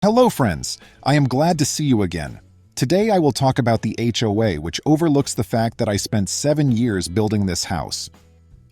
Hello, friends. I am glad to see you again. Today I will talk about the HOA, which overlooks the fact that I spent 7 years building this house.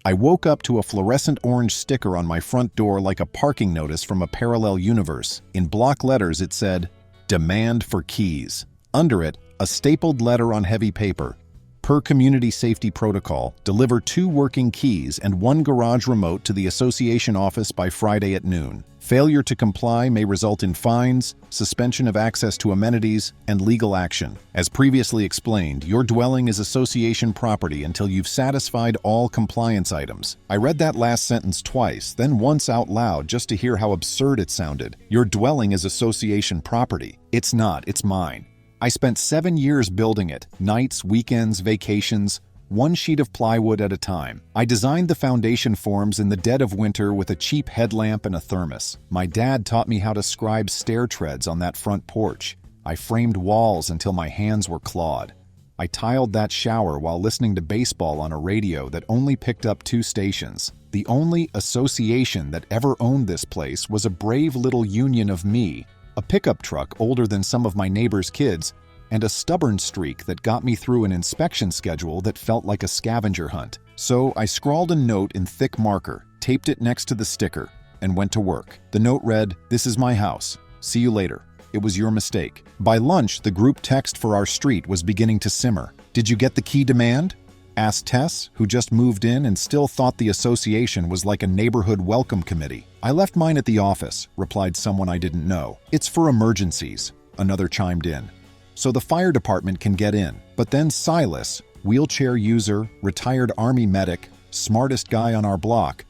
I woke up to a fluorescent orange sticker on my front door like a parking notice from a parallel universe. In block letters it said, "Demand for keys." Under it, a stapled letter on heavy paper. Per community safety protocol, deliver 2 working keys and 1 garage remote to the association office by Friday at noon. Failure to comply may result in fines, suspension of access to amenities, and legal action. As previously explained, your dwelling is association property until you've satisfied all compliance items. I read that last sentence twice, then once out loud just to hear how absurd it sounded. Your dwelling is association property. It's not, it's mine. I spent 7 years building it, nights, weekends, vacations, 1 sheet of plywood at a time. I designed the foundation forms in the dead of winter with a cheap headlamp and a thermos. My dad taught me how to scribe stair treads on that front porch. I framed walls until my hands were clawed. I tiled that shower while listening to baseball on a radio that only picked up 2 stations. The only association that ever owned this place was a brave little union of me, a pickup truck older than some of my neighbors' kids, and a stubborn streak that got me through an inspection schedule that felt like a scavenger hunt. So I scrawled a note in thick marker, taped it next to the sticker, and went to work. The note read, "This is my house. See you later. It was your mistake." By lunch, the group text for our street was beginning to simmer. "Did you get the key demand?" asked Tess, who just moved in and still thought the association was like a neighborhood welcome committee. "I left mine at the office," replied someone I didn't know. "It's for emergencies," another chimed in. "So the fire department can get in." But then Silas, wheelchair user, retired Army medic, smartest guy on our block,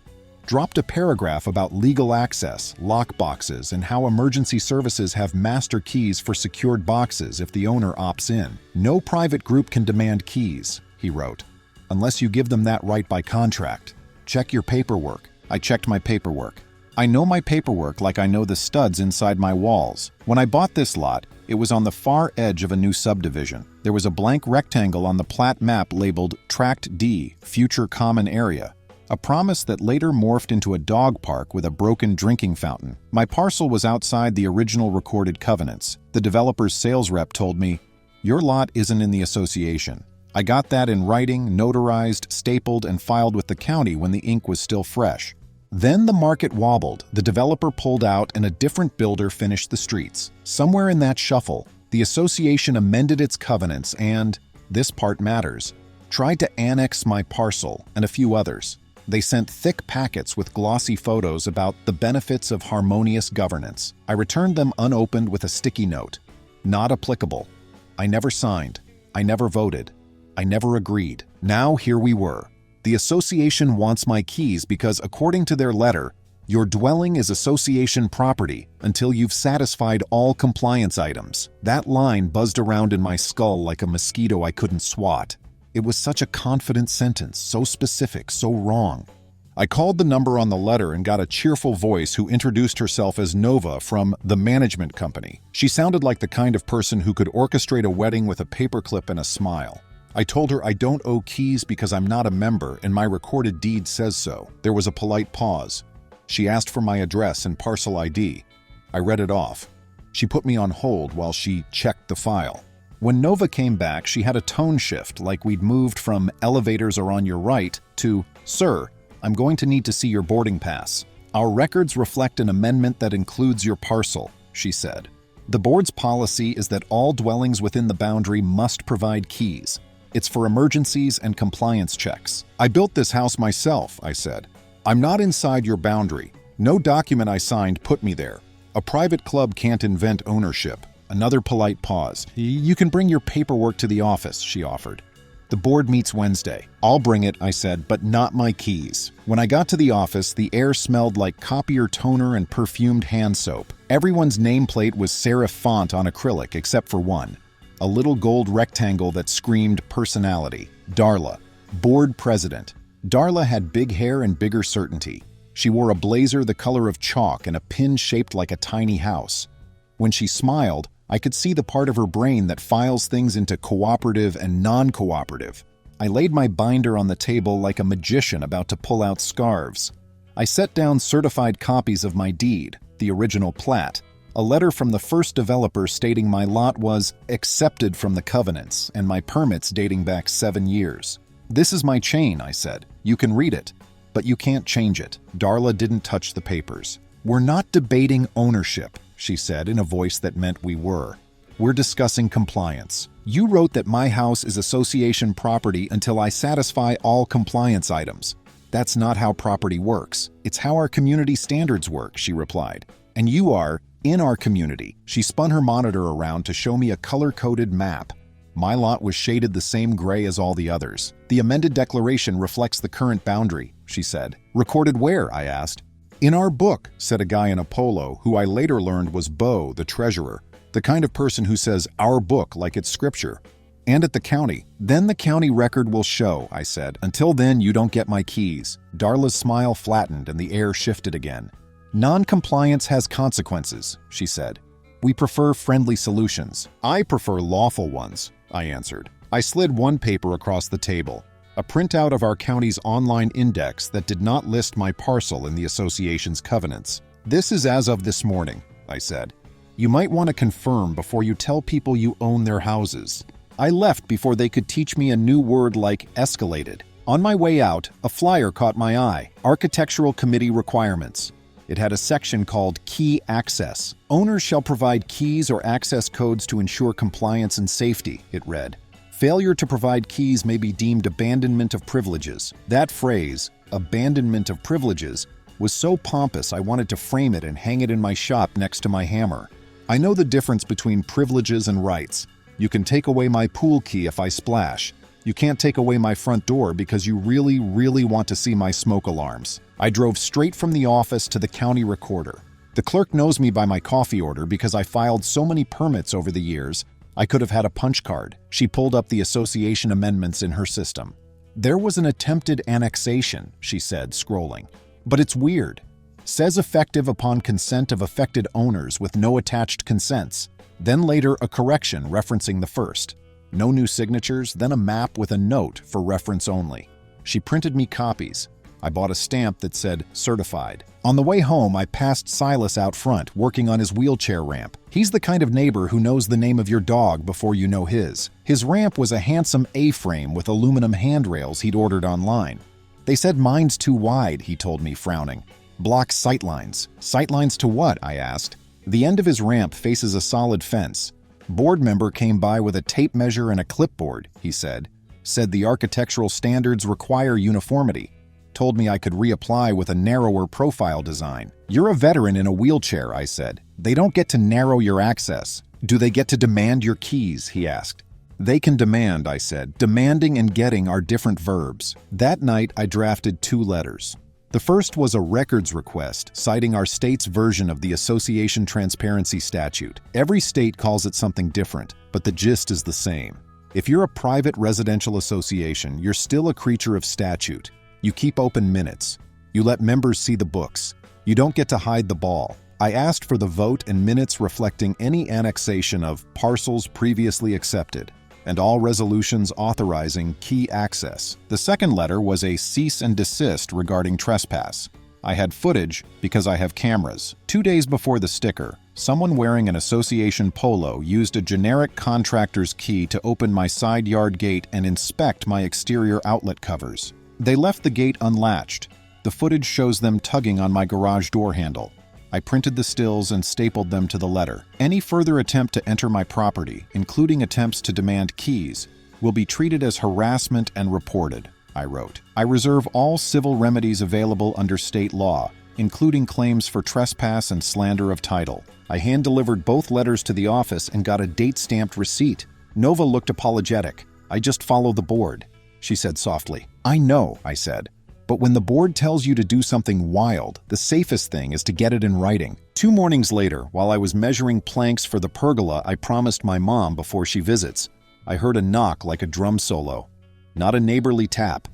dropped a paragraph about legal access, lock boxes, and how emergency services have master keys for secured boxes if the owner opts in. "No private group can demand keys," he wrote, "unless you give them that right by contract. Check your paperwork." I checked my paperwork. I know my paperwork like I know the studs inside my walls. When I bought this lot, it was on the far edge of a new subdivision. There was a blank rectangle on the plat map labeled Tract D, Future Common Area, a promise that later morphed into a dog park with a broken drinking fountain. My parcel was outside the original recorded covenants. The developer's sales rep told me, "Your lot isn't in the association." I got that in writing, notarized, stapled, and filed with the county when the ink was still fresh. Then the market wobbled, the developer pulled out, and a different builder finished the streets. Somewhere in that shuffle, the association amended its covenants and, this part matters, tried to annex my parcel and a few others. They sent thick packets with glossy photos about the benefits of harmonious governance. I returned them unopened with a sticky note. Not applicable. I never signed. I never voted. I never agreed. Now here we were. The association wants my keys because, according to their letter, your dwelling is association property until you've satisfied all compliance items. That line buzzed around in my skull like a mosquito I couldn't swat. It was such a confident sentence, so specific, so wrong. I called the number on the letter and got a cheerful voice who introduced herself as Nova from the management company. She sounded like the kind of person who could orchestrate a wedding with a paperclip and a smile. I told her I don't owe keys because I'm not a member and my recorded deed says so. There was a polite pause. She asked for my address and parcel ID. I read it off. She put me on hold while she checked the file. When Nova came back, she had a tone shift, like we'd moved from "elevators are on your right" to "Sir, I'm going to need to see your boarding pass. Our records reflect an amendment that includes your parcel," she said. "The board's policy is that all dwellings within the boundary must provide keys. It's for emergencies and compliance checks." "I built this house myself," I said. "I'm not inside your boundary. No document I signed put me there. A private club can't invent ownership." Another polite pause. "You can bring your paperwork to the office," she offered. "The board meets Wednesday." "I'll bring it," I said, "but not my keys." When I got to the office, the air smelled like copier toner and perfumed hand soap. Everyone's nameplate was serif font on acrylic except for one. A little gold rectangle that screamed personality. Darla, board president. Darla had big hair and bigger certainty. She wore a blazer the color of chalk and a pin shaped like a tiny house. When she smiled, I could see the part of her brain that files things into cooperative and non-cooperative. I laid my binder on the table like a magician about to pull out scarves. I set down certified copies of my deed, the original plat, A letter from the first developer stating my lot was accepted from the covenants and my permits dating back 7 years. "This is my chain," I said. "You can read it, but you can't change it." Darla didn't touch the papers. "We're not debating ownership," she said in a voice that meant we were. "We're discussing compliance. You wrote that my house is association property until I satisfy all compliance items. That's not how property works. It's how our community standards work," she replied. "And you are in our community." She spun her monitor around to show me a color-coded map. My lot was shaded the same gray as all the others. "The amended declaration reflects the current boundary," she said. "Recorded where?" I asked. "In our book," said a guy in a polo who I later learned was Bo, the treasurer, the kind of person who says "our book" like it's scripture. "And at the county." "Then the county record will show," I said. "Until then, you don't get my keys." Darla's smile flattened and the air shifted again. "Non-compliance has consequences," she said. "We prefer friendly solutions." "I prefer lawful ones," I answered. I slid one paper across the table, a printout of our county's online index that did not list my parcel in the association's covenants. "This is as of this morning," I said. "You might want to confirm before you tell people you own their houses." I left before they could teach me a new word like escalated. On my way out, a flyer caught my eye. Architectural Committee Requirements. It had a section called Key Access. "Owners shall provide keys or access codes to ensure compliance and safety," it read. "Failure to provide keys may be deemed abandonment of privileges." That phrase, abandonment of privileges, was so pompous I wanted to frame it and hang it in my shop next to my hammer. I know the difference between privileges and rights. You can take away my pool key if I splash. You can't take away my front door because you really, really want to see my smoke alarms. I drove straight from the office to the county recorder. The clerk knows me by my coffee order because I filed so many permits over the years, I could have had a punch card. She pulled up the association amendments in her system. "There was an attempted annexation," she said, scrolling. "But it's weird. Says effective upon consent of affected owners with no attached consents. Then later a correction referencing the first. No new signatures, then a map with a note for reference only." She printed me copies. I bought a stamp that said certified. On the way home, I passed Silas out front, working on his wheelchair ramp. He's the kind of neighbor who knows the name of your dog before you know his. His ramp was a handsome A-frame with aluminum handrails he'd ordered online. "They said mine's too wide," he told me, frowning. "Blocks sightlines." "Sightlines to what?" I asked. "The end of his ramp faces a solid fence. Board member came by with a tape measure and a clipboard," he said. "Said the architectural standards require uniformity. Told me I could reapply with a narrower profile design." "You're a veteran in a wheelchair," I said. "They don't get to narrow your access." "Do they get to demand your keys?" he asked. "They can demand," I said. "Demanding and getting are different verbs." That night, I drafted 2 letters. The first was a records request, citing our state's version of the Association Transparency Statute. Every state calls it something different, but the gist is the same. If you're a private residential association, you're still a creature of statute. You keep open minutes. You let members see the books. You don't get to hide the ball. I asked for the vote and minutes reflecting any annexation of parcels previously accepted, and all resolutions authorizing key access. The second letter was a cease and desist regarding trespass. I had footage because I have cameras. 2 days before the sticker, someone wearing an association polo used a generic contractor's key to open my side yard gate and inspect my exterior outlet covers. They left the gate unlatched. The footage shows them tugging on my garage door handle. I printed the stills and stapled them to the letter. "Any further attempt to enter my property, including attempts to demand keys, will be treated as harassment and reported," I wrote. "I reserve all civil remedies available under state law, including claims for trespass and slander of title." I hand-delivered both letters to the office and got a date-stamped receipt. Nova looked apologetic. "I just follow the board," she said softly. "I know," I said. "But when the board tells you to do something wild, the safest thing is to get it in writing." 2 mornings later, while I was measuring planks for the pergola I promised my mom before she visits, I heard a knock like a drum solo. Not a neighborly tap.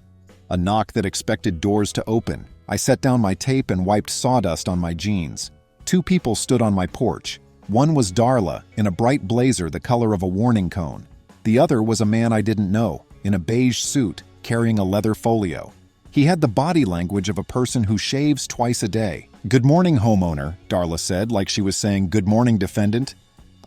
A knock that expected doors to open. I set down my tape and wiped sawdust on my jeans. 2 people stood on my porch. One was Darla, in a bright blazer the color of a warning cone. The other was a man I didn't know, in a beige suit, carrying a leather folio. He had the body language of a person who shaves twice a day. "Good morning, homeowner," Darla said, like she was saying, "Good morning, defendant."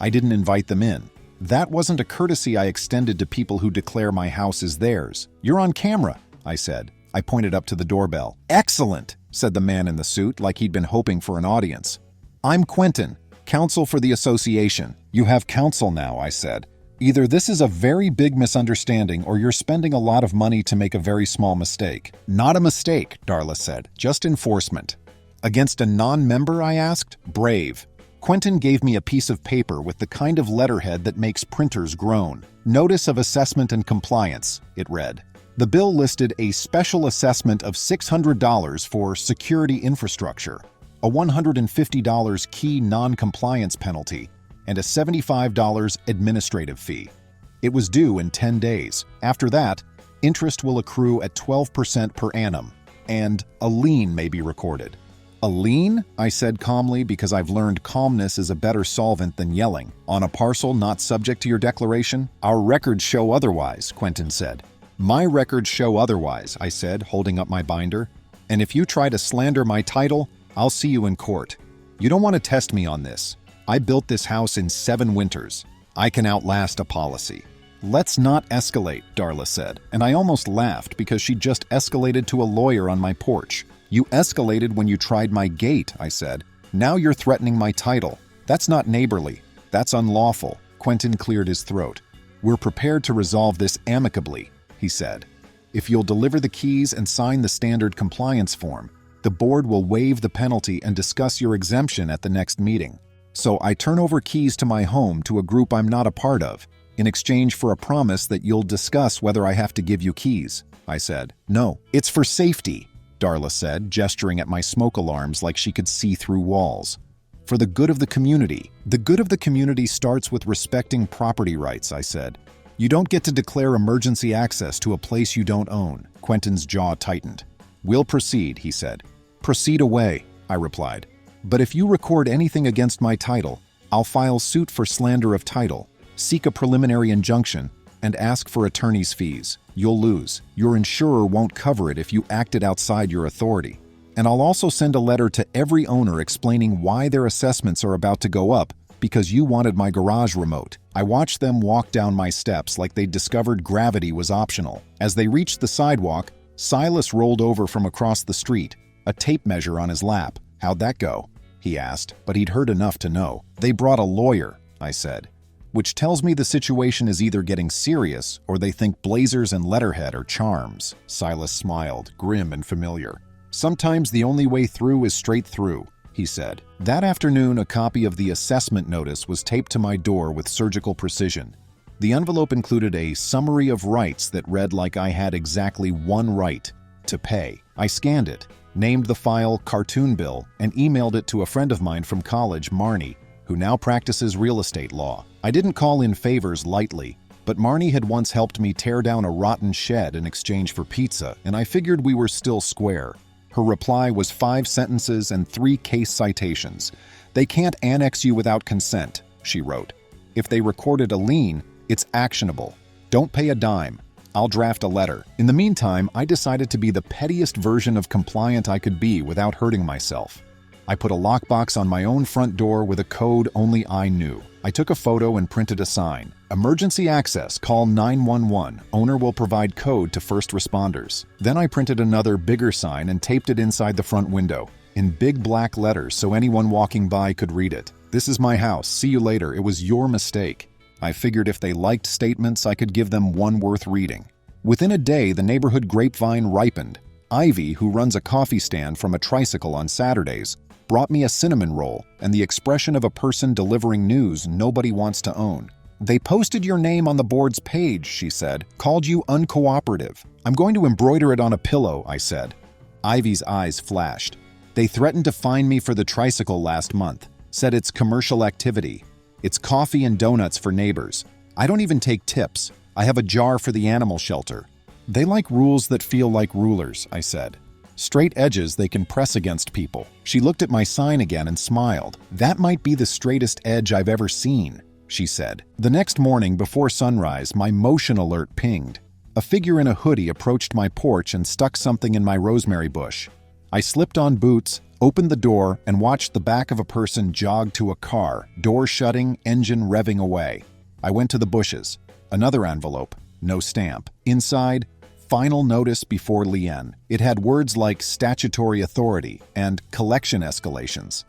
I didn't invite them in. That wasn't a courtesy I extended to people who declare my house is theirs. "You're on camera," I said. I pointed up to the doorbell. "Excellent," said the man in the suit, like he'd been hoping for an audience. "I'm Quentin, counsel for the association." "You have counsel now," I said. "Either this is a very big misunderstanding or you're spending a lot of money to make a very small mistake." "Not a mistake," Darla said. "Just enforcement." "Against a non-member?" I asked. "Brave." Quentin gave me a piece of paper with the kind of letterhead that makes printers groan. "Notice of Assessment and Compliance," it read. The bill listed a special assessment of $600 for security infrastructure, a $150 key non-compliance penalty, and a $75 administrative fee. It was due in 10 days. After that, interest will accrue at 12% per annum, and a lien may be recorded. "A lien?" I said calmly, because I've learned calmness is a better solvent than yelling. "On a parcel not subject to your declaration?" "Our records show otherwise," Quentin said. "My records show otherwise," I said, holding up my binder. "And if you try to slander my title, I'll see you in court. You don't want to test me on this. I built this house in 7 winters. I can outlast a policy." "Let's not escalate," Darla said, and I almost laughed because she just escalated to a lawyer on my porch. "You escalated when you tried my gate," I said. "Now you're threatening my title. That's not neighborly. That's unlawful." Quentin cleared his throat. "We're prepared to resolve this amicably," he said. "If you'll deliver the keys and sign the standard compliance form, the board will waive the penalty and discuss your exemption at the next meeting. So I turn over keys to my home to a group I'm not a part of, in exchange for a promise that you'll discuss whether I have to give you keys," I said. "No, it's for safety," Darla said, gesturing at my smoke alarms like she could see through walls. "For the good of the community." "The good of the community starts with respecting property rights," I said. "You don't get to declare emergency access to a place you don't own." Quentin's jaw tightened. "We'll proceed," he said. "Proceed away," I replied. "But if you record anything against my title, I'll file suit for slander of title, seek a preliminary injunction, and ask for attorney's fees. You'll lose. Your insurer won't cover it if you acted outside your authority. And I'll also send a letter to every owner explaining why their assessments are about to go up because you wanted my garage remote." I watched them walk down my steps like they'd discovered gravity was optional. As they reached the sidewalk, Silas rolled over from across the street, a tape measure on his lap. "How'd that go?" he asked, but he'd heard enough to know. "They brought a lawyer," I said. "Which tells me the situation is either getting serious or they think blazers and letterhead are charms." Silas smiled, grim and familiar. "Sometimes the only way through is straight through," he said. That afternoon, a copy of the assessment notice was taped to my door with surgical precision. The envelope included a summary of rights that read like I had exactly one right: to pay. I scanned it, named the file Cartoon Bill, and emailed it to a friend of mine from college, Marnie, who now practices real estate law. I didn't call in favors lightly, but Marnie had once helped me tear down a rotten shed in exchange for pizza, and I figured we were still square. Her reply was 5 sentences and 3 case citations. "They can't annex you without consent," she wrote. "If they recorded a lien, it's actionable. Don't pay a dime. I'll draft a letter." In the meantime, I decided to be the pettiest version of compliant I could be without hurting myself. I put a lockbox on my own front door with a code only I knew. I took a photo and printed a sign. "Emergency access, call 911. Owner will provide code to first responders." Then I printed another, bigger sign and taped it inside the front window, in big black letters so anyone walking by could read it. "This is my house. See you later. It was your mistake." I figured if they liked statements, I could give them one worth reading. Within a day, the neighborhood grapevine ripened. Ivy, who runs a coffee stand from a tricycle on Saturdays, brought me a cinnamon roll and the expression of a person delivering news nobody wants to own. "They posted your name on the board's page," she said. "Called you uncooperative." "I'm going to embroider it on a pillow," I said. Ivy's eyes flashed. "They threatened to fine me for the tricycle last month. Said it's commercial activity. It's coffee and donuts for neighbors. I don't even take tips. I have a jar for the animal shelter." "They like rules that feel like rulers," I said. "Straight edges they can press against people." She looked at my sign again and smiled. "That might be the straightest edge I've ever seen," she said. The next morning, before sunrise, my motion alert pinged. A figure in a hoodie approached my porch and stuck something in my rosemary bush. I slipped on boots, opened the door, and watched the back of a person jog to a car, door shutting, engine revving away. I went to the bushes. Another envelope. No stamp. Inside, final notice before Lien. It had words like statutory authority and collection escalations.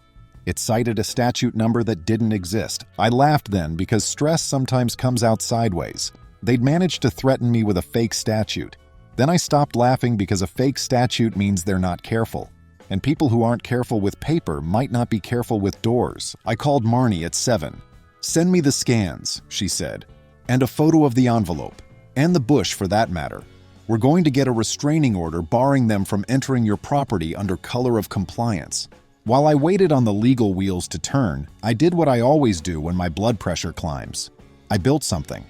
It cited a statute number that didn't exist. I laughed then because stress sometimes comes out sideways. They'd managed to threaten me with a fake statute. Then I stopped laughing because a fake statute means they're not careful. And people who aren't careful with paper might not be careful with doors. I called Marnie at 7. "Send me the scans," she said, "and a photo of the envelope, and the bush for that matter. We're going to get a restraining order barring them from entering your property under color of compliance." While I waited on the legal wheels to turn, I did what I always do when my blood pressure climbs. I built something.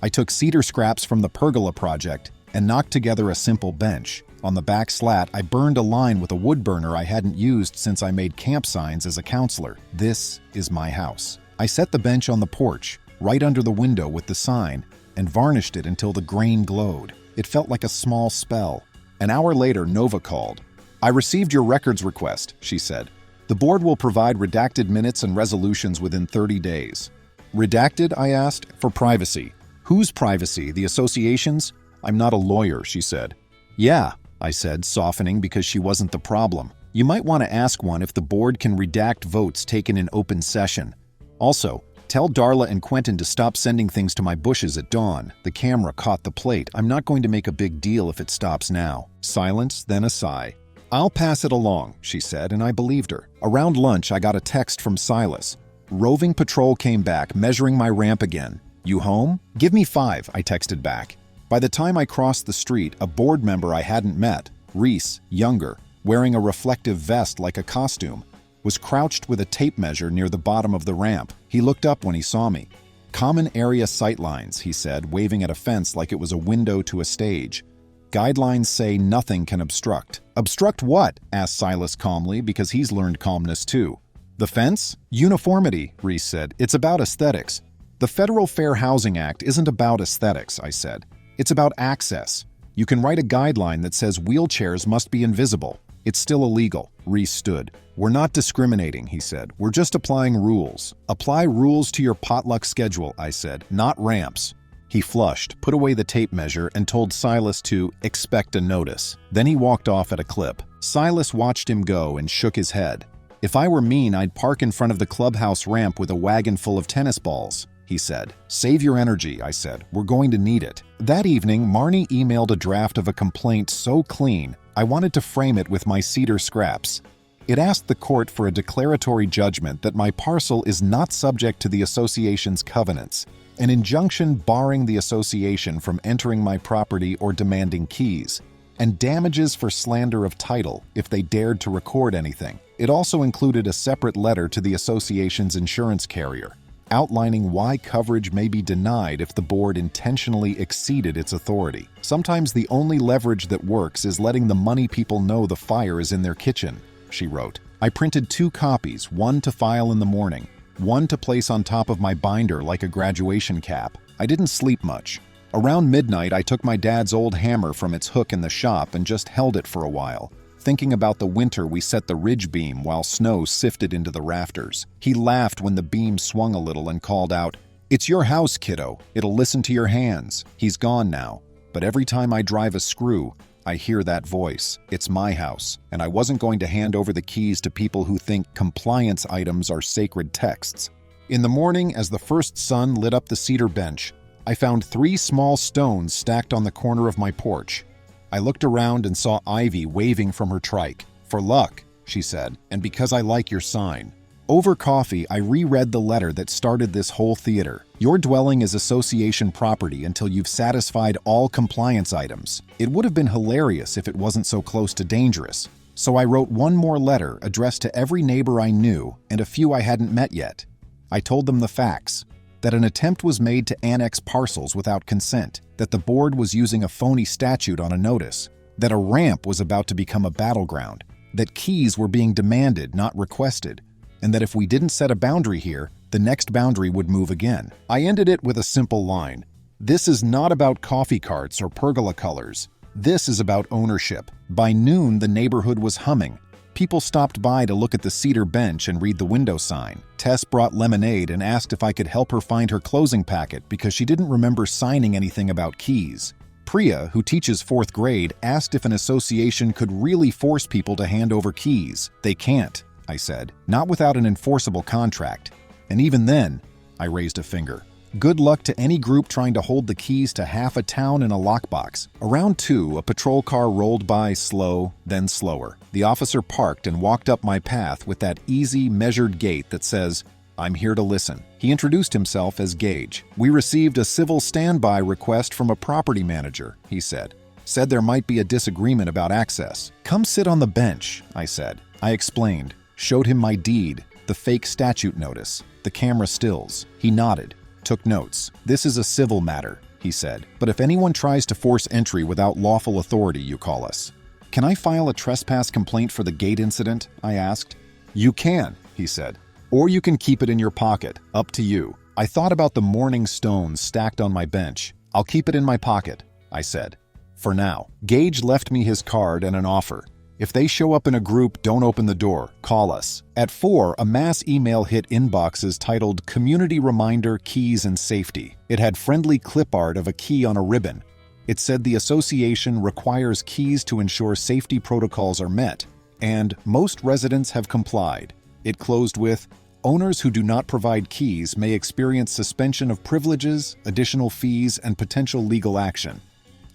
I took cedar scraps from the pergola project and knocked together a simple bench. On the back slat, I burned a line with a wood burner I hadn't used since I made camp signs as a counselor. "This is my house." I set the bench on the porch, right under the window with the sign, and varnished it until the grain glowed. It felt like a small spell. An hour later, Nova called. "I received your records request," she said. "The board will provide redacted minutes and resolutions within 30 days. "Redacted?" I asked. "For privacy." "Whose privacy? The association's?" "I'm not a lawyer," she said. "Yeah," I said, softening because she wasn't the problem. "You might want to ask one if the board can redact votes taken in open session. Also, tell Darla and Quentin to stop sending things to my bushes at dawn." The camera caught the plate. "I'm not going to make a big deal if it stops now." Silence, then a sigh. "I'll pass it along," she said, and I believed her. Around lunch, I got a text from Silas. "Roving patrol came back, measuring my ramp again. You home?" "Give me 5, I texted back. By the time I crossed the street, a board member I hadn't met, Reese, younger, wearing a reflective vest like a costume, was crouched with a tape measure near the bottom of the ramp. He looked up when he saw me. "Common area sightlines," he said, waving at a fence like it was a window to a stage. "Guidelines say nothing can obstruct." "Obstruct what?" asked Silas calmly, because he's learned calmness too. "The fence?" "Uniformity," Reese said. "It's about aesthetics." "The Federal Fair Housing Act isn't about aesthetics," I said. "It's about access. You can write a guideline that says wheelchairs must be invisible. It's still illegal." Reese stood. "We're not discriminating," he said. "We're just applying rules." "Apply rules to your potluck schedule," I said, "not ramps." He flushed, put away the tape measure, and told Silas to expect a notice. Then he walked off at a clip. Silas watched him go and shook his head. "If I were mean, I'd park in front of the clubhouse ramp with a wagon full of tennis balls," he said. "Save your energy," I said. "We're going to need it." That evening, Marnie emailed a draft of a complaint so clean, I wanted to frame it with my cedar scraps. It asked the court for a declaratory judgment that my parcel is not subject to the association's covenants, an injunction barring the association from entering my property or demanding keys, and damages for slander of title if they dared to record anything. It also included a separate letter to the association's insurance carrier, outlining why coverage may be denied if the board intentionally exceeded its authority. "Sometimes the only leverage that works is letting the money people know the fire is in their kitchen," she wrote. I printed 2 copies, one to file in the morning, one to place on top of my binder like a graduation cap. I didn't sleep much. Around midnight, I took my dad's old hammer from its hook in the shop and just held it for a while, thinking about the winter we set the ridge beam while snow sifted into the rafters. He laughed when the beam swung a little and called out, "It's your house, kiddo. It'll listen to your hands." He's gone now, but every time I drive a screw, I hear that voice. It's my house, and I wasn't going to hand over the keys to people who think compliance items are sacred texts. In the morning, as the first sun lit up the cedar bench, I found 3 small stones stacked on the corner of my porch. I looked around and saw Ivy waving from her trike. "For luck," she said, "and because I like your sign." Over coffee, I reread the letter that started this whole theater. "Your dwelling is association property until you've satisfied all compliance items." It would have been hilarious if it wasn't so close to dangerous. So I wrote one more letter addressed to every neighbor I knew and a few I hadn't met yet. I told them the facts. That an attempt was made to annex parcels without consent, that the board was using a phony statute on a notice, that a ramp was about to become a battleground, that keys were being demanded, not requested, and that if we didn't set a boundary here, the next boundary would move again. I ended it with a simple line. "This is not about coffee carts or pergola colors. This is about ownership. By noon, the neighborhood was humming. People stopped by to look at the cedar bench and read the window sign. Tess brought lemonade and asked if I could help her find her closing packet because she didn't remember signing anything about keys. Priya, who teaches 4th grade, asked if an association could really force people to hand over keys. They can't, I said. Not without an enforceable contract. And even then, I raised a finger. Good luck to any group trying to hold the keys to half a town in a lockbox. Around 2, a patrol car rolled by slow, then slower. The officer parked and walked up my path with that easy, measured gait that says, "I'm here to listen." He introduced himself as Gage. "We received a civil standby request from a property manager," he said. "Said there might be a disagreement about access." "Come sit on the bench," I said. I explained, showed him my deed, the fake statute notice, the camera stills. He nodded. Took notes. "This is a civil matter," he said. "But if anyone tries to force entry without lawful authority, you call us." "Can I file a trespass complaint for the gate incident?" I asked. "You can," he said. "Or you can keep it in your pocket. Up to you." I thought about the morning stones stacked on my bench. "I'll keep it in my pocket," I said. "For now." Gage left me his card and an offer. "If they show up in a group, don't open the door. Call us." At 4, a mass email hit inboxes titled Community Reminder, Keys and Safety. It had friendly clip art of a key on a ribbon. It said the association requires keys to ensure safety protocols are met, and most residents have complied. It closed with, "Owners who do not provide keys may experience suspension of privileges, additional fees, and potential legal action."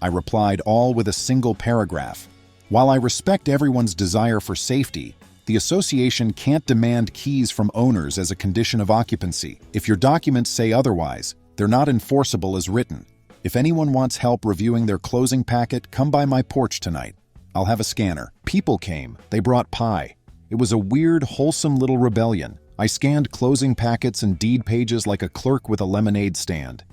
I replied, all with a single paragraph. "While I respect everyone's desire for safety, the association can't demand keys from owners as a condition of occupancy. If your documents say otherwise, they're not enforceable as written. If anyone wants help reviewing their closing packet, come by my porch tonight. I'll have a scanner." People came. They brought pie. It was a weird, wholesome little rebellion. I scanned closing packets and deed pages like a clerk with a lemonade stand.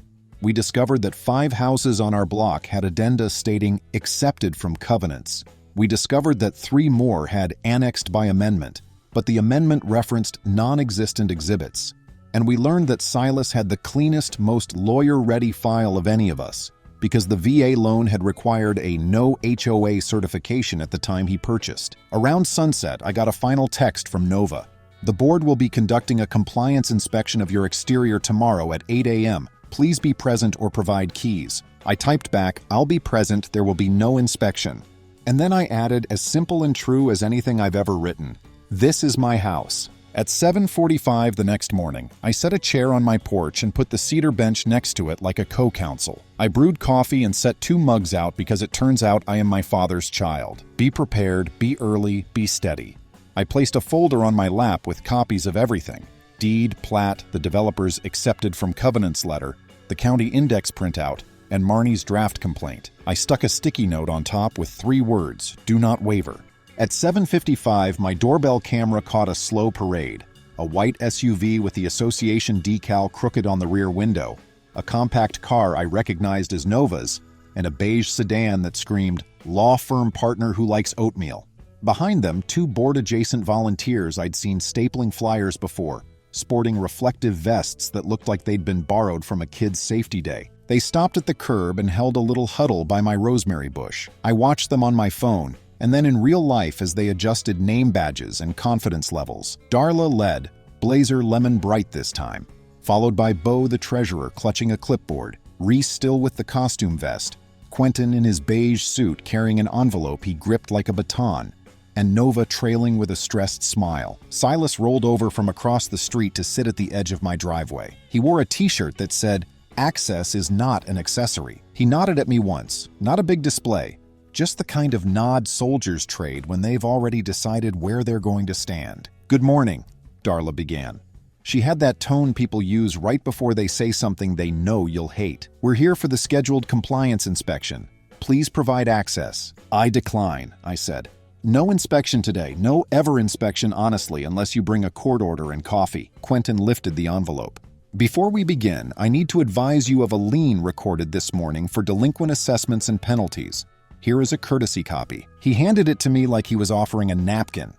We discovered that 5 houses on our block had addenda stating "accepted from covenants." We discovered that 3 more had annexed by amendment, but the amendment referenced non-existent exhibits. And we learned that Silas had the cleanest, most lawyer-ready file of any of us, because the VA loan had required a no HOA certification at the time he purchased. Around sunset, I got a final text from Nova. "The board will be conducting a compliance inspection of your exterior tomorrow at 8 a.m. Please be present or provide keys." I typed back, "I'll be present, there will be no inspection." And then I added, as simple and true as anything I've ever written, "This is my house." At 7:45 the next morning, I set a chair on my porch and put the cedar bench next to it like a co-counsel. I brewed coffee and set 2 mugs out because it turns out I am my father's child. Be prepared, be early, be steady. I placed a folder on my lap with copies of everything. Deed, plat, the developer's accepted from covenants letter, the county index printout, and Marnie's draft complaint. I stuck a sticky note on top with 3 words, "Do not waver." At 7:55, my doorbell camera caught a slow parade. A white SUV with the association decal crooked on the rear window, a compact car I recognized as Nova's, and a beige sedan that screamed, "Law firm partner who likes oatmeal." Behind them, 2 board-adjacent volunteers I'd seen stapling flyers before, sporting reflective vests that looked like they'd been borrowed from a kid's safety day. They stopped at the curb and held a little huddle by my rosemary bush. I watched them on my phone, and then in real life as they adjusted name badges and confidence levels. Darla led, blazer lemon bright this time, followed by Bo the treasurer clutching a clipboard, Reese still with the costume vest, Quentin in his beige suit carrying an envelope he gripped like a baton, and Nova trailing with a stressed smile. Silas rolled over from across the street to sit at the edge of my driveway. He wore a t-shirt that said, "Access is not an accessory." He nodded at me once, not a big display, just the kind of nod soldiers trade when they've already decided where they're going to stand. "Good morning," Darla began. She had that tone people use right before they say something they know you'll hate. "We're here for the scheduled compliance inspection. Please provide access." "I decline," I said. "No inspection today, no ever inspection honestly, unless you bring a court order and coffee." Quentin lifted the envelope. "Before we begin, I need to advise you of a lien recorded this morning for delinquent assessments and penalties. Here is a courtesy copy." He handed it to me like he was offering a napkin.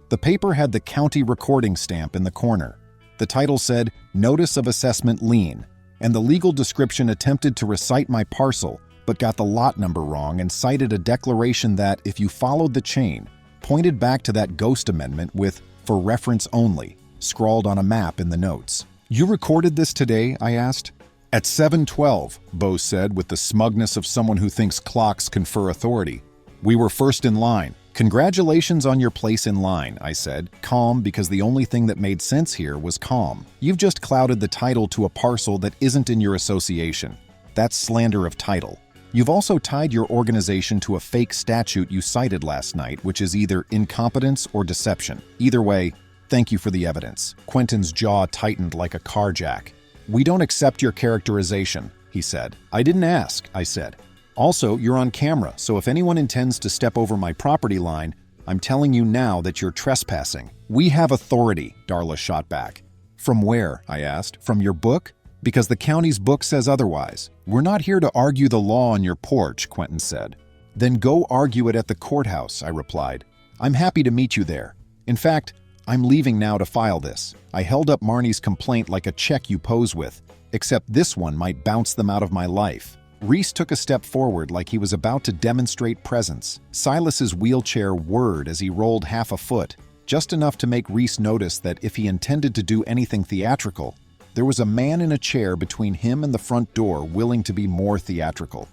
The paper had the county recording stamp in the corner. The title said, "Notice of Assessment Lien," and the legal description attempted to recite my parcel, but got the lot number wrong and cited a declaration that, if you followed the chain, pointed back to that ghost amendment with "for reference only" scrawled on a map in the notes. "You recorded this today?" I asked. "At 7:12, Bo said with the smugness of someone who thinks clocks confer authority. "We were first in line." "Congratulations on your place in line," I said, calm because the only thing that made sense here was calm. "You've just clouded the title to a parcel that isn't in your association. That's slander of title. You've also tied your organization to a fake statute you cited last night, which is either incompetence or deception. Either way, thank you for the evidence." Quentin's jaw tightened like a car jack. "We don't accept your characterization," he said. "I didn't ask," I said. "Also, you're on camera, so if anyone intends to step over my property line, I'm telling you now that you're trespassing." "We have authority," Darla shot back. "From where?" I asked. "From your book?" "Because the county's book says otherwise." "We're not here to argue the law on your porch," Quentin said. "Then go argue it at the courthouse," I replied. "I'm happy to meet you there. In fact, I'm leaving now to file this." I held up Marnie's complaint like a check you pose with, except this one might bounce them out of my life. Reese took a step forward like he was about to demonstrate presence. Silas's wheelchair whirred as he rolled half a foot, just enough to make Reese notice that if he intended to do anything theatrical, there was a man in a chair between him and the front door willing to be more theatrical.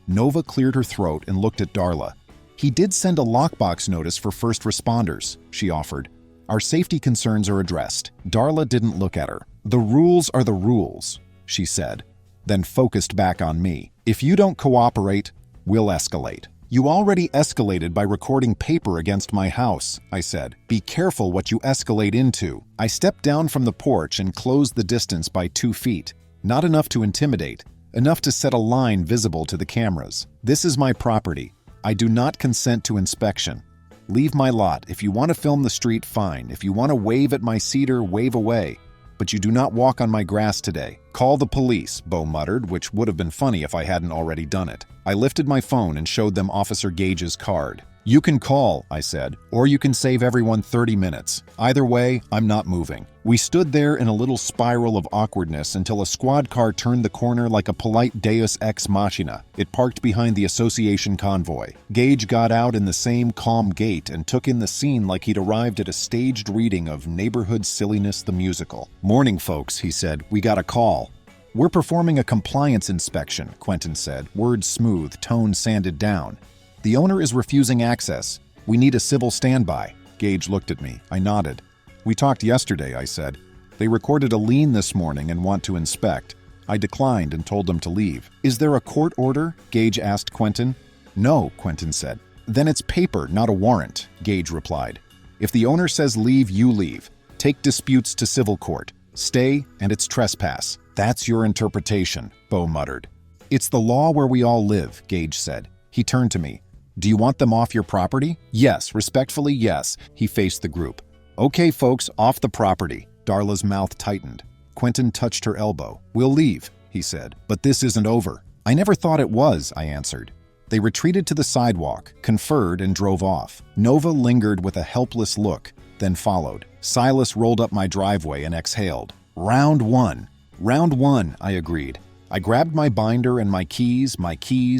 Nova cleared her throat and looked at Darla. "He did send a lockbox notice for first responders," she offered. "Our safety concerns are addressed." Darla didn't look at her. "The rules are the rules," she said, then focused back on me. "If you don't cooperate, we'll escalate." "You already escalated by recording paper against my house," I said. "Be careful what you escalate into." I stepped down from the porch and closed the distance by 2 feet. Not enough to intimidate, enough to set a line visible to the cameras. "This is my property. I do not consent to inspection. Leave my lot. If you want to film the street, fine. If you want to wave at my cedar, wave away. But you do not walk on my grass today." "Call the police," Bo muttered, which would have been funny if I hadn't already done it. I lifted my phone and showed them Officer Gage's card. "You can call," I said, "or you can save everyone 30 minutes. Either way, I'm not moving." We stood there in a little spiral of awkwardness until a squad car turned the corner like a polite deus ex machina. It parked behind the association convoy. Gage got out in the same calm gait and took in the scene like he'd arrived at a staged reading of Neighborhood Silliness the Musical. "Morning, folks," he said. "We got a call." "We're performing a compliance inspection," Quentin said, words smooth, tone sanded down. "The owner is refusing access. We need a civil standby." Gage looked at me. I nodded. "We talked yesterday," I said. "They recorded a lien this morning and want to inspect." I declined and told them to leave. "Is there a court order?" Gage asked Quentin. "No," Quentin said. "Then it's paper, not a warrant," Gage replied. "If the owner says leave, you leave. Take disputes to civil court. Stay, and it's trespass." "That's your interpretation," Bo muttered. "It's the law where we all live," Gage said. He turned to me. "Do you want them off your property?" "Yes, respectfully, yes." He faced the group. "Okay, folks, off the property." Darla's mouth tightened. Quentin touched her elbow. "We'll leave," he said. "But this isn't over." "I never thought it was," I answered. They retreated to the sidewalk, conferred, and drove off. Nova lingered with a helpless look, then followed. Silas rolled up my driveway and exhaled. "Round one." "Round one," I agreed. I grabbed my binder and my keys,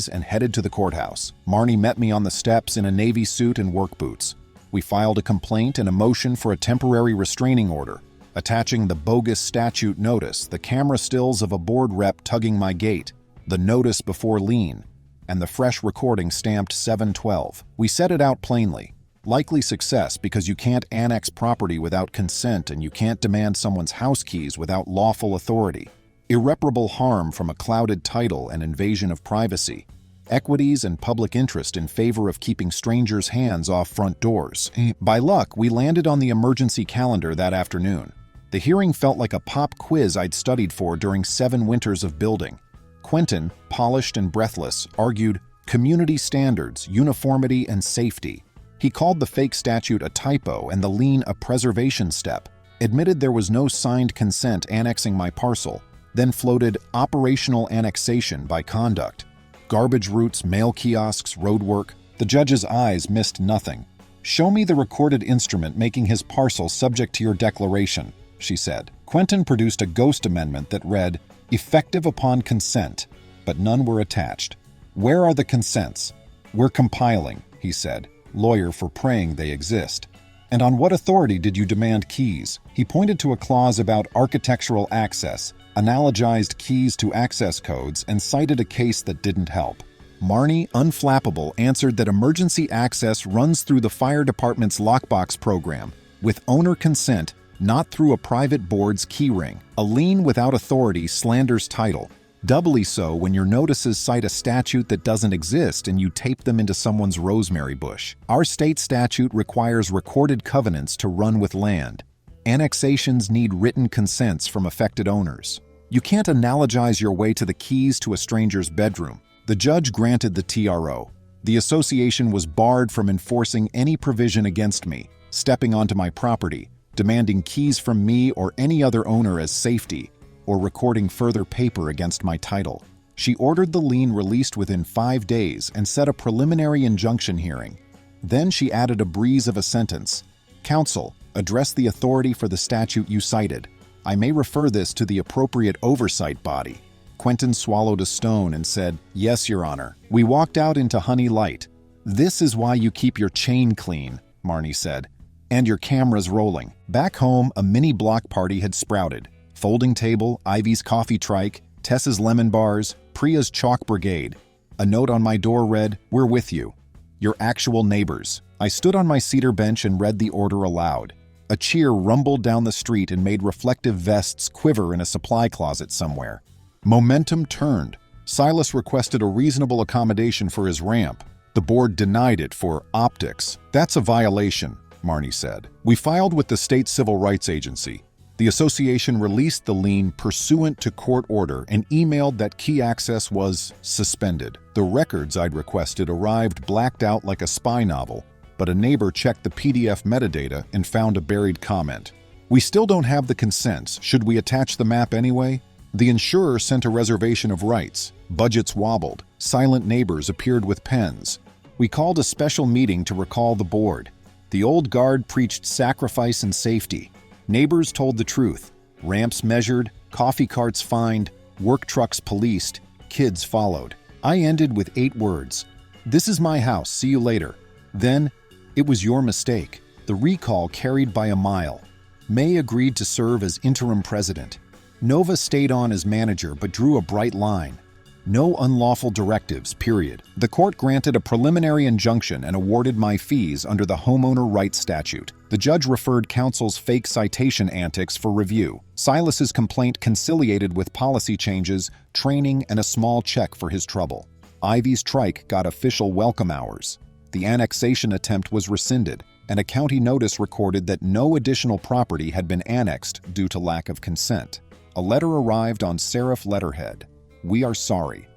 and headed to the courthouse. Marnie met me on the steps in a navy suit and work boots. We filed a complaint and a motion for a temporary restraining order, attaching the bogus statute notice, the camera stills of a board rep tugging my gate, the notice before lien, and the fresh recording stamped 7/12. We set it out plainly. Likely success because you can't annex property without consent and you can't demand someone's house keys without lawful authority. Irreparable harm from a clouded title and invasion of privacy. Equities and public interest in favor of keeping strangers' hands off front doors. By luck, we landed on the emergency calendar that afternoon. The hearing felt like a pop quiz I'd studied for during 7 winters of building. Quentin, polished and breathless, argued community standards, uniformity, and safety. He called the fake statute a typo and the lien a preservation step, admitted there was no signed consent annexing my parcel, then floated operational annexation by conduct. Garbage routes, mail kiosks, roadwork. The judge's eyes missed nothing. "Show me the recorded instrument making his parcel subject to your declaration," she said. Quentin produced a ghost amendment that read, "effective upon consent," but none were attached. Where are the consents? We're compiling, he said, lawyer for praying they exist. And on what authority did you demand keys? He pointed to a clause about architectural access, analogized keys to access codes, and cited a case that didn't help. Marnie, unflappable, answered that emergency access runs through the fire department's lockbox program, with owner consent, not through a private board's keyring. A lien without authority slanders title. Doubly so when your notices cite a statute that doesn't exist and you tape them into someone's rosemary bush. Our state statute requires recorded covenants to run with land. Annexations need written consents from affected owners. You can't analogize your way to the keys to a stranger's bedroom. The judge granted the TRO. The association was barred from enforcing any provision against me, stepping onto my property, demanding keys from me or any other owner as safety, or recording further paper against my title. She ordered the lien released within 5 days and set a preliminary injunction hearing. Then she added a breeze of a sentence. Counsel, address the authority for the statute you cited. I may refer this to the appropriate oversight body. Quentin swallowed a stone and said, Yes, Your Honor. We walked out into Honey Light. This is why you keep your chain clean, Marnie said, and your cameras rolling. Back home, a mini block party had sprouted. Folding table, Ivy's coffee trike, Tessa's lemon bars, Priya's chalk brigade. A note on my door read, We're with you. Your actual neighbors. I stood on my cedar bench and read the order aloud. A cheer rumbled down the street and made reflective vests quiver in a supply closet somewhere. Momentum turned. Silas requested a reasonable accommodation for his ramp. The board denied it for optics. That's a violation, Marnie said. We filed with the state civil rights agency. The association released the lien pursuant to court order and emailed that key access was suspended. The records I'd requested arrived blacked out like a spy novel, but a neighbor checked the PDF metadata and found a buried comment. We still don't have the consents. Should we attach the map anyway? The insurer sent a reservation of rights. Budgets wobbled. Silent neighbors appeared with pens. We called a special meeting to recall the board. The old guard preached sacrifice and safety. Neighbors told the truth. Ramps measured, coffee carts fined, work trucks policed, kids followed. I ended with 8 words. This is my house, see you later. Then, it was your mistake. The recall carried by a mile. May agreed to serve as interim president. Nova stayed on as manager but drew a bright line. No unlawful directives, period. The court granted a preliminary injunction and awarded my fees under the homeowner rights statute. The judge referred counsel's fake citation antics for review. Silas's complaint conciliated with policy changes, training, and a small check for his trouble. Ivy's trike got official welcome hours. The annexation attempt was rescinded, and a county notice recorded that no additional property had been annexed due to lack of consent. A letter arrived on serif letterhead. We are sorry.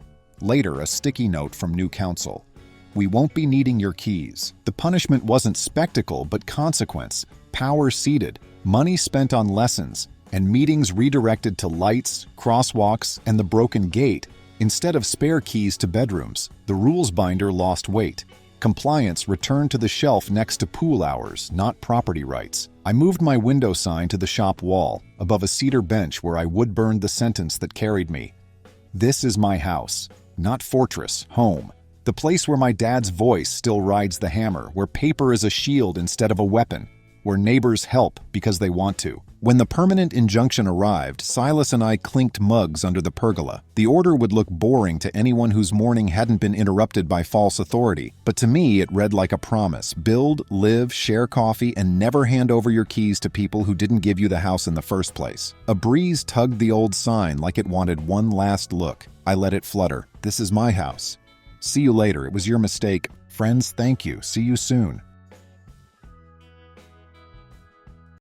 Later, a sticky note from new counsel. We won't be needing your keys. The punishment wasn't spectacle, but consequence. Power ceded, money spent on lessons, and meetings redirected to lights, crosswalks, and the broken gate. Instead of spare keys to bedrooms, the rules binder lost weight. Compliance returned to the shelf next to pool hours, not property rights. I moved my window sign to the shop wall, above a cedar bench where I wood-burned the sentence that carried me. This is my house, not fortress, home. The place where my dad's voice still rides the hammer, where paper is a shield instead of a weapon, where neighbors help because they want to. When the permanent injunction arrived, Silas and I clinked mugs under the pergola. The order would look boring to anyone whose morning hadn't been interrupted by false authority, but to me it read like a promise. Build, live, share coffee, and never hand over your keys to people who didn't give you the house in the first place. A breeze tugged the old sign like it wanted one last look. I let it flutter. This is my house. See you later. It was your mistake. Friends, thank you. See you soon.